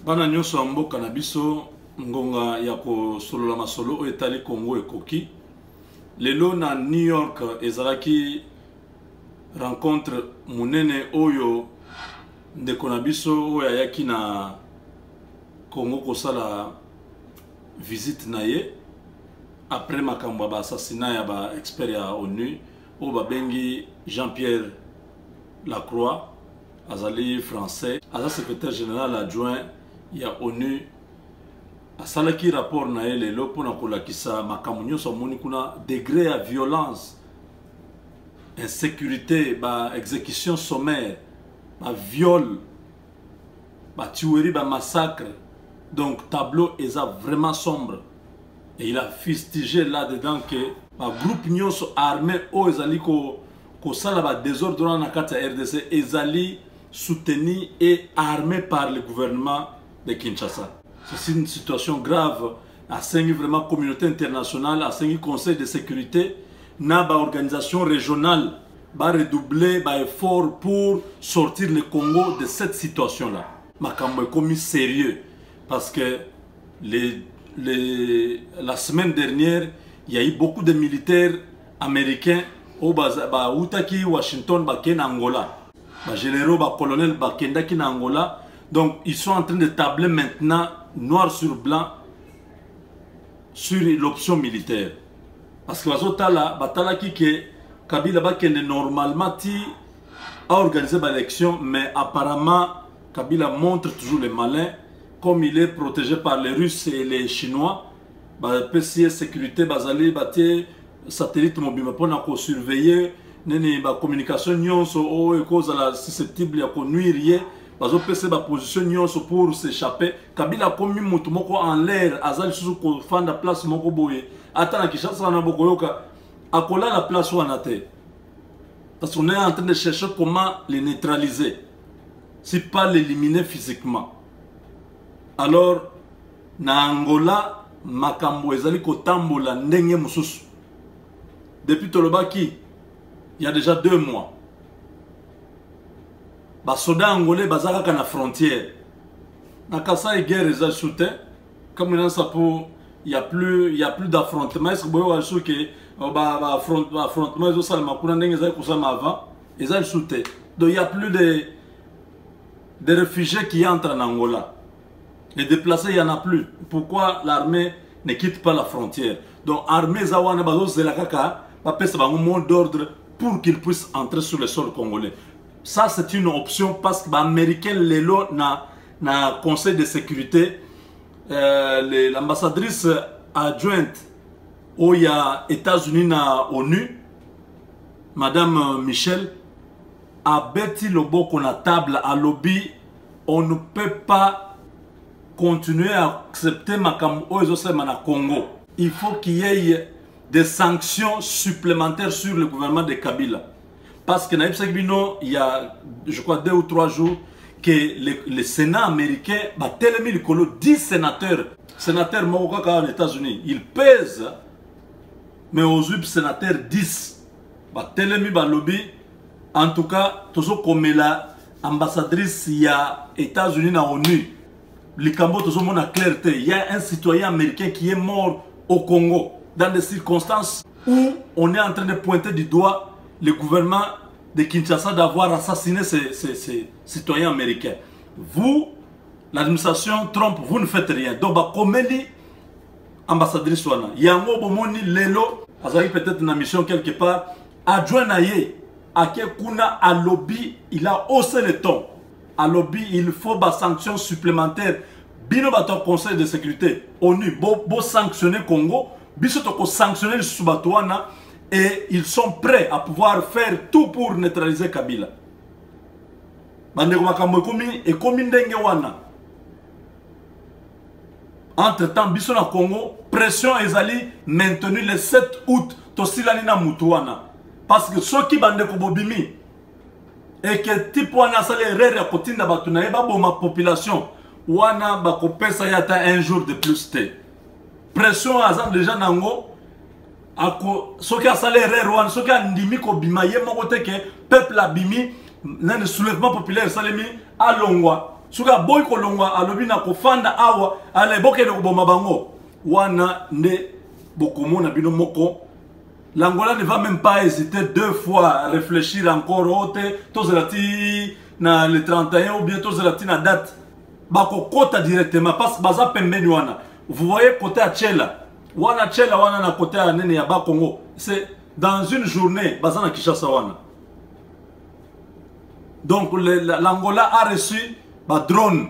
Bana nyonso ya mboka na biso ngonga ya kosolola masolo oyo etali Congo ekoki. Lelo na New York ezalaki rencontre munene oyo ndeko na biso oyo ayaki na Congo kosala visite na ye après makambo ba assassinat ya ba expert ya ONU oyo babengi Jean-Pierre Lacroix, azali français, aza secrétaire général adjoint ya ONU. Asalaki rapport na ye lelo pona kolakisa makambo nyonso amoni kuna degré ya violence, insécurité, ba exécution sommaire, ba viol, ba tuerie, ba massacre. Donc tableau est vraiment sombre. Et il a fustigé là-dedans que ba groupe nyonso armé o ezali ko sala ba désordre dans la carte RDC ezali soutenu et armé par le gouvernement de Kinshasa. C'est une situation grave. À 5 vraiment communauté internationale, à 5 conseil de sécurité, na ba organisation régionale va redoubler ba effort pour sortir le Congo de cette situation-là. Makambo est commis sérieux parce que la semaine dernière, il y a eu beaucoup de militaires américains au Outaki, Washington, Baken, Angola. Les généraux, les colonels, Bakendaki, Angola. Donc, ils sont en train de tabler maintenant, noir sur blanc, sur l'option militaire. Parce que Kabila Bakende normalement a organisé l'élection, mais apparemment, Kabila montre toujours les malins. Comme il est protégé par les Russes et les Chinois, PCS sécurité, bazali, satellite mobile, pour surveiller, la communication nyonso est susceptible de nuire, bazo PC ba position nyonso pour s'échapper. Kabila komi mutu moko en l'air, azali susu ko fanda place moko boye. Ata na Kinshasa na bokoyoka, akola la place wana te. Parce qu'on est en train de chercher comment les neutraliser, si pas l'éliminer physiquement. Alors, na Angola, makambo ezali kotambola ndenge mususu. Depuis Tolobaki, il y a déjà 2 mois. Les soldats angolais bazaka na frontière. Na Kasai guerre ezali soutien. Comme il y a plus d'affrontement. Est-ce que vous voyez que affrontement ils ont ça makuna ndenge ezali kusama avant, ezali soutien. Donc il y a plus de réfugiés qui entrent en Angola. Les déplacés, il n'y en a plus. Pourquoi l'armée ne quitte pas la frontière? Donc, l'armée Zawana Bazo Zelakaka va passer un mot d'ordre pour qu'ils puissent entrer sur le sol congolais. Ça, c'est une option parce que les Américains, na Conseil de sécurité, l'ambassadrice adjointe aux États-Unis na ONU, Madame Michel, a bâti le boko na table à lobby. On ne peut pas continuer à accepter makambo oyo na Congo. Il faut qu'il y ait des sanctions supplémentaires sur le gouvernement de Kabila. Parce que il y a, je crois, 2 ou 3 jours, que le Sénat américain a tellement 10 sénateurs. Sénateurs en États-Unis, ils pèsent, mais aux sénateurs 10. Tellement lobby. En tout cas, toujours comme l'ambassadrice il y a États-Unis na ONU. Il y a un citoyen américain qui est mort au Congo dans des circonstances où on est en train de pointer du doigt le gouvernement de Kinshasa d'avoir assassiné ces citoyens américains. Vous, l'administration Trump, vous ne faites rien. Donc, comme ambassadrice Wana, Yango Bomoni Lelo, peut-être une mission quelque part, adjoint Naye, Akekuna à lobby, il a haussé le ton. À lobby, il faut des sanctions supplémentaires. Bino bato conseil de sécurité ONU, bo sanctionner Congo, biso sanctionner le Subatouana et ils sont prêts à pouvoir faire tout pour neutraliser Kabila. Bandeko makambo et komi ndenge wana. Entre-temps, biso na Congo, pression ezali maintenue le 7 août tosilani na mutuana. Parce que ceux qui bandeko bobimi et que type wana sale erreur ya kotinda batu na yeba boma population wana bakopesa yata un jour de plus te. Pression azan déjà nango ako soki asale erreur wana soki andimi ko bima ye moko te ke peuple abimi na le soulèvement populaire salemi alongwa Suka boy kolongwa alobi na kofanda awa ale boke de koboma bango wana ne bokomona bino moko. L'Angola ne va même pas hésiter 2 fois à réfléchir encore au tozerati na le 31 ou bien tozerati na date bako kota directement parce que baza pembeni wana. Vous voyez côté à Tchela wana na côté à nene ya Bakongo, c'est dans une journée baza na Kinshasa wana. Donc l'Angola a reçu ba drone.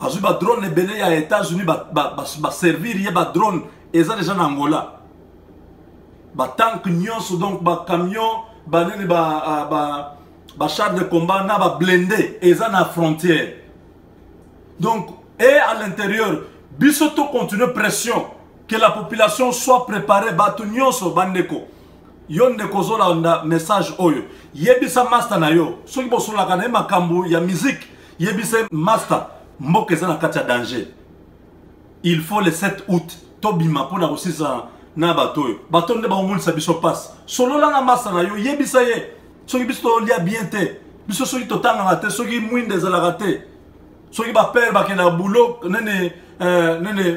Azu ba drone ebele ya États-Unis ba servir ya ba drone eza déjà na Angola. Ba tank nyonso donc ba camion ba nene ba char de combat na ba blindé eza na frontière. Donc et à l'intérieur bisoto continue pression que la population soit préparée batu nyonso bandeko. Yon ne kozola na message oyo yebisa master na yo soki bosola kana makambo ya musique yebisa master mboka eza na kati ya danger. Il faut le 7 août tobima pona kosisa na batoyo batonde ba omulisa biso passe solola na master na yo yebisa ye soki biso lia bien te biso soki totanga te soki mwinde za la raté soki ba père ba kena boulot nene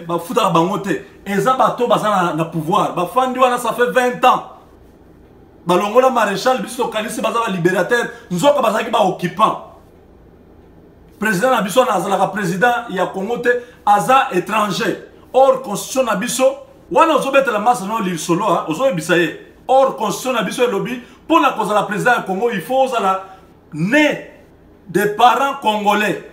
ba futa bango te eza bato baza na pouvoir ba fandi wana ça fait 20 ans. Balongola maréchal biso kanisi baza ba libérateur nzoka bazaki ba occupant. Président na biso na azalaka président ya Congo te aza étranger. Or constitution na biso wana ozobetela masa no li solo ozoyebisa ye. Or constitution na biso elobi pona kozala président ya Congo il faut ozala né des parents congolais.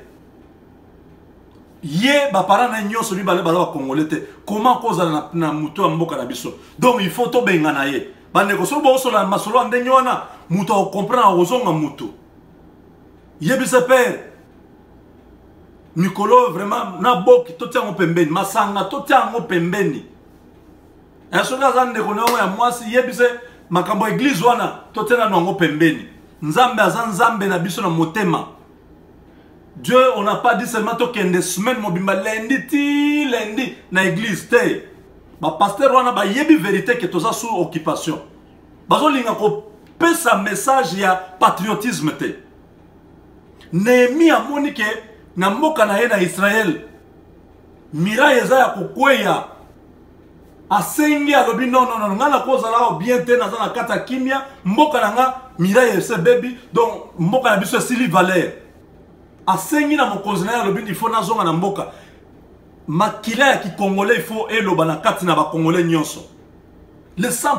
Yé ba parents na nyonso bi bale baza congolais te. Comment kozala na muto ya mboka na biso. Donc il faut to benga na ye. Bande ko so bo so la masolo ande nyona muto o comprendre ozonga muto. Yebisa père Mikolo vraiment na boki to tiango pembeni masanga to tiango pembeni. Eso ngazande ko na ya mwasi yebise makambo église wana to tena nango pembeni. Nzambe azan nzambe na biso na motema. Dieu on n'a pas dit seulement to kende semaine mobimba lundi na église te. Ba pasteur wana ba yebi vérité que toza sous occupation. Bazo linga ko pesa message ya patriotisme te. Nehemi amoni ke na mboka na ye na Israël mira eza ya kokweya asengi alobi non ngana kozala o bien te na za na kata kimia mboka na nga mira ese baby donc mboka na biso sili valeur asengi na mokonzi na alobi il faut na zonga na mboka makila ya ki congolais il faut eloba na kati na ba congolais nyonso. Le sang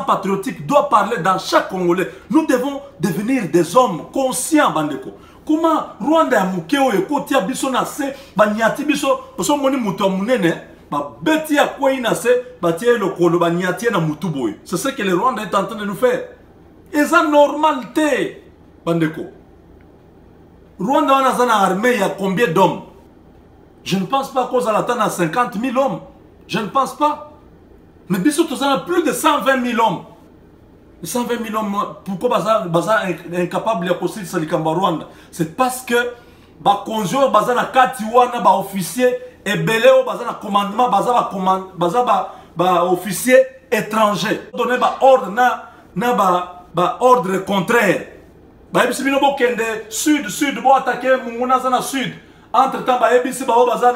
patriotique doit parler dans chaque Congolais. Nous devons devenir des hommes conscients, bandeko. Comment Rwanda ya mukeo ekoti ya biso na se banyati biso so moni mutu ya munene ba beti ya kwei na se batie lokolo banyati na mutu boy. C'est ce que le Rwanda est en train de nous faire. Et ça normalité, bandeko. Rwanda wana zana armée il y a combien d'hommes? Je ne pense pas qu'on a atteint à 50 000 hommes. Je ne pense pas. Mais biso tous a plus de 120 000 hommes. 120 000 hommes, pourquoi baza incapable de construire Salikamba Rwanda? C'est parce que ba konjo baza na kati wana ba officier et beleo baza na commandement baza ba officier étranger. Donner ba ordre na ba ordre contraire. Ba ebisi bino bokende sud bo attaquer munguna za na sud. Entre temps ba ebisi ba baza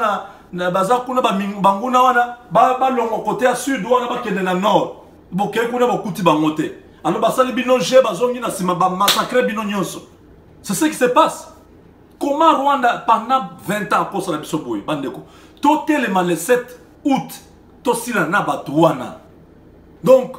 na baza kuna ba banguna wana ba longo côté à sud wana ba kende na nord. Boke kuna bokuti bangote. Alors basali bino je bazongi na sima ba massacrer bino nyonso. C'est ce qui se passe. Comment Rwanda pendant 20 ans pour ça la biso boy bandeko. Totalement le 7 août tosila na batuana. Donc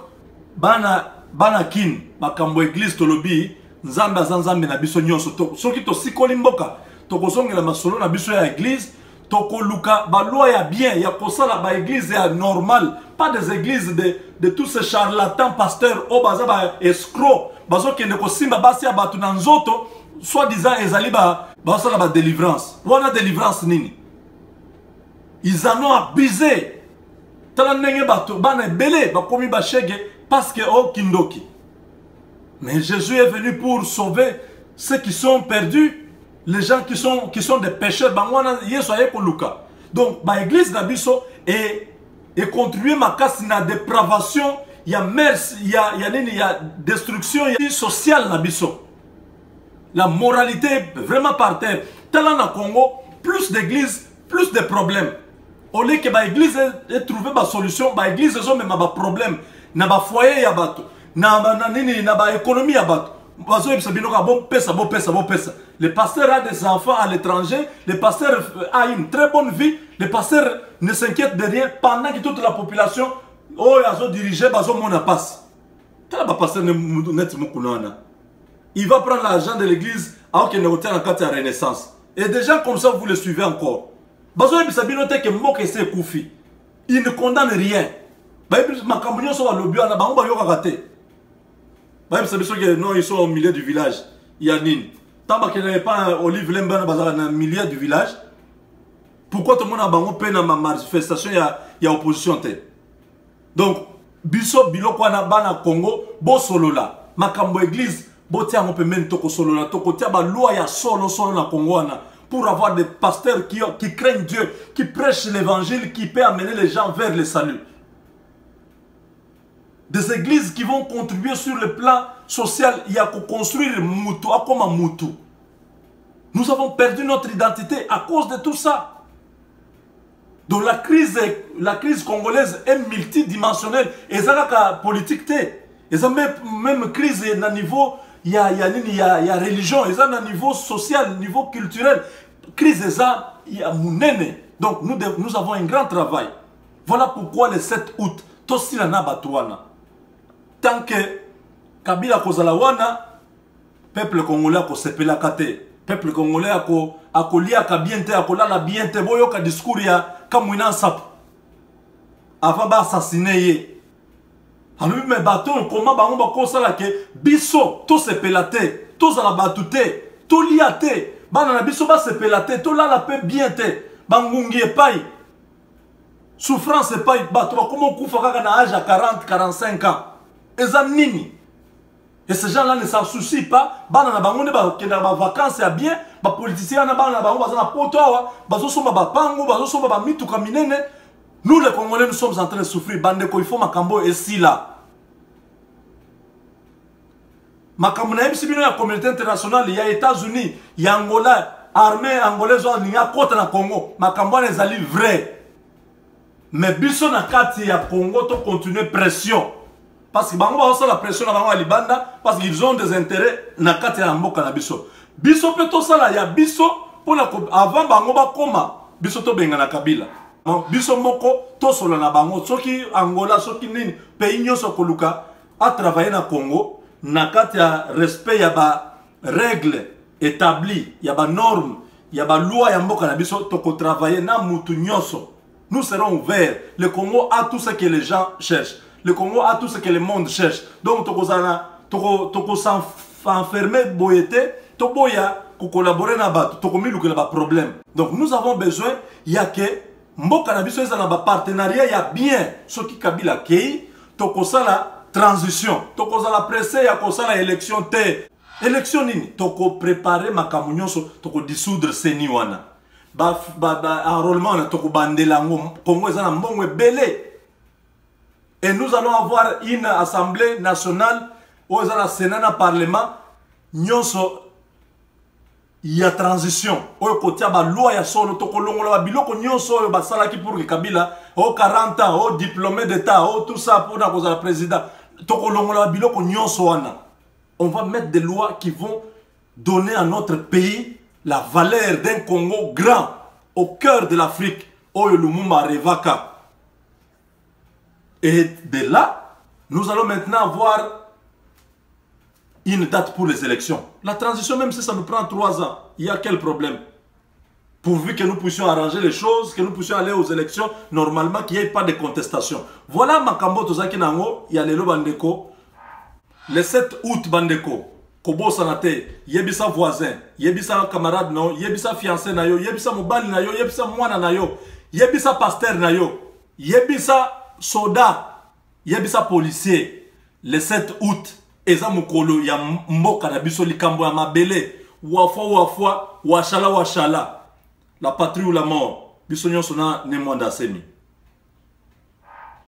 bana kin makambo église tolobi nzambe azanzambe na biso nyonso to soki to sikoli mboka to kozongela masolo na biso ya église toko luka ba loi ya bien ya kosala ba église ya normal, pas des églises de tous ces charlatans pasteurs au baza ba escroc bazo kende ko simba basi ya batu na nzoto soit disant ezali ba sala ba délivrance. Wana délivrance nini? Ils en ont abusé. Tala ndenge batu bana belé ba komi ba shege parce que au kindoki. Mais Jésus est venu pour sauver ceux qui sont perdus. Les gens qui sont des pécheurs, donc l'église d'Abisso est contribué ma casse na dépravation, il y a destruction sociale d'Abisso. La moralité est vraiment par terre. Talent au Congo, plus d'églises, plus de problèmes. Au lieu que l'église ait trouvé ma solution, l'église a même un problème. Na ba foyer ya bato, na ba économie ya bato. Le pasteur a des enfants à l'étranger, le pasteur a une très bonne vie, le pasteur ne s'inquiète de rien pendant que toute la population dirige mon passe. Il va prendre l'argent de l'église alors qu'il est au terrain de la Renaissance. Et des gens comme ça, vous le suivez encore. Il ne condamne rien. Non, ils sont au milieu du village. Il y a Nine. Tant qu'il n'y avait pas un Olive Lemban au milieu du village, pourquoi tout le monde a peine dans ma manifestation, il y a opposition. Donc, Biso Biloko na bana Congo, bo solo la. Makambo église, bo tia on peut même toko solo la. Toko tia ba loi ya solo na Congo na. Pour avoir des pasteurs qui craignent Dieu, qui prêchent l'évangile, qui peuvent amener les gens vers le salut. Des églises qui vont contribuer sur le plan social, il y a qu'à construire Moutou, comme un Moutou. Nous avons perdu notre identité à cause de tout ça. Donc la crise congolaise est multidimensionnelle. Et ça la politique. Et ça même crise à niveau, il y a religion, et ça à niveau social, niveau culturel. Crise ça, il y a mounene. Donc nous avons un grand travail. Voilà pourquoi le 7 août, tosi la nabatouana. Tant que Kabila Kozalawana, peuple congolais a sepela kate, peuple congolais a kolia kabiente, a kolala biente, boyo ka discours ya kamwina sap. Avant ba assassiner. Alors mais bateau comment ba on ba kosala ke biso to sepelate, to zala batute, to liate, bana na biso ba sepelate, to la la pe biente, bangungi epai. Souffrance epai bato ba comment kufa kaka na âge à 40, 45 ans. Et ces gens-là ne s'en soucient pas. Ils ont vacances bien. Les politiciens nous les Congolais nous sommes en train de souffrir. Il faut Makambo et si là. Makambo na la communauté internationale, il y a les États-Unis, il y a Angola, armée angolaise, il y a côte na Congo. Makambo les alliés vrais. Mais biso na kati ya Congo to continuer pression. Parce que bango ba la pression na bango à Libanda parce qu'ils ont des intérêts na kati ya mboka na biso. Biso pe to sala ya biso pour la avant bango ba koma biso to benga na Kabila. Biso moko to solo na bango soki Angola soki nini pays nyoso koluka a travailler na Congo na kati ya respect ya ba règles établies, ya ba normes, ya ba loi ya mboka na biso to ko travailler na mutu nyoso. Nous serons ouverts. Le Congo a tout ce que les gens cherchent. Le Congo a tout ce que le monde cherche. Donc, toko s'enfermer, boyete, toboya, collaborer na bat, toko milu que la problème. Donc, nous avons besoin, il y a que, mboka na biso ezana ba partenariat, il y a bien, ce qui Kabila kei, toko la transition, toko la presse, ya ko la élection te. Élection nini, toko préparer makamunyoso, toko dissoudre seni wana. Enrôlement na toko bandelango, Congo ezana mbongwe belé. Et nous allons avoir une assemblée nationale où il y a un Sénat, un Parlement, il y a transition. Où il y a une loi, il y a solo, il y a pour Kabila, 40 ans, diplômé d'État, tout ça pour le président. On va mettre des lois qui vont donner à notre pays la valeur d'un Congo grand au cœur de l'Afrique. Où il y a Revaka. Et de là, nous allons maintenant avoir une date pour les élections. La transition, même si ça nous prend 3 ans, il y a quel problème? Pourvu que nous puissions arranger les choses, que nous puissions aller aux élections, normalement, qu'il n'y ait pas de contestation. Voilà Makambo Tozaki Nango, il y a les Bandeko. Le 7 août, Bandeko, Kobo Sanate, Yebisa voisin, Yebisa camarade, non, Yebisa fiancé, nayo, Yebisa mobali, nayo, Yebisa moine, nayo, Yebisa pasteur, nayo, Yebisa soda, yebisa policier, le 7 août, eza mukolo ya mboka na biso likambo ya mabele, wafwa, washala, la patrie ou la mort, biso nyonso na ne mwanda semi.